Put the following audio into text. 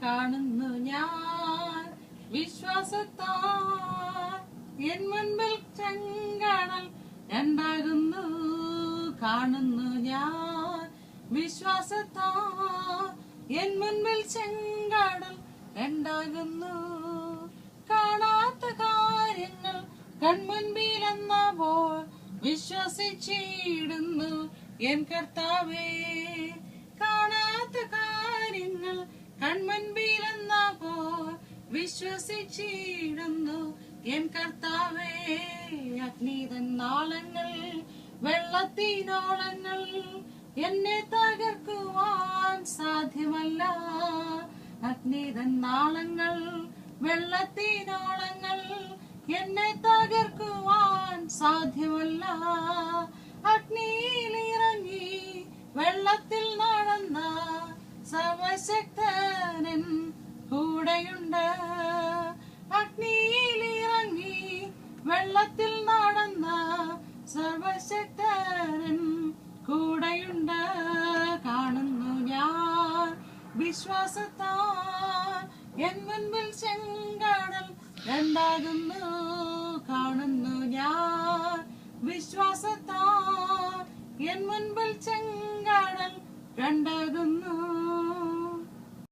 കാണുന്നു ഞാൻ വിശ്വാസത്താൽ എൻ മുൻപിൽ ചെങ്കടൽ രണ്ടാകുന്നു കാണുന്നു ഞാൻ വിശ്വാസത്താൽ എൻ മുൻപിൽ ചെങ്കടൽ രണ്ടാകുന്നു കാണാത്ത കാര്യങ്ങൾ കൺമുൻപിലെന്നപ്പോൾ വിശ്വസിച്ചിടുന്നു എൻ കർത്താവേ കാണാത്ത കാര്യങ്ങൾ കൺമുൻപിലെന്നപ്പോൾ വിശ്വസിച്ചിടുന്നു എൻ കർത്താവേ അഗ്നിതൻ നാളങ്ങൾ വെള്ളത്തിനോളങ്ങൾ എന്നെ തകർക്കുവാൻ സാധ്യമല്ല അഗ്നിതൻ നാളങ്ങൾ വെള്ളത്തിനോളങ്ങൾ എന്നെ തകർക്കുവാൻ സാധ്യമല്ല അഗ്നിയിലിറങ്ങി വെള്ളത്തിൽ നടന്ന സർവശക്തനൻ കൂടെയുണ്ട് അഗ്നിയിലിറങ്ങി വെള്ളത്തിൽ നടന്ന സർവശക്തനൻ കൂടെയുണ്ട് കാണുന്നു ഞാൻ വിശ്വാസത്താൽ എൻ മുൻപിൽ ചെങ്കടൽ രണ്ടാകുന്നു കാണുന്നു ഞാൻ വിശ്വാസത്താൽ എൻ മുൻപിൽ ചെങ്കടൽ രണ്ടാകുന്നു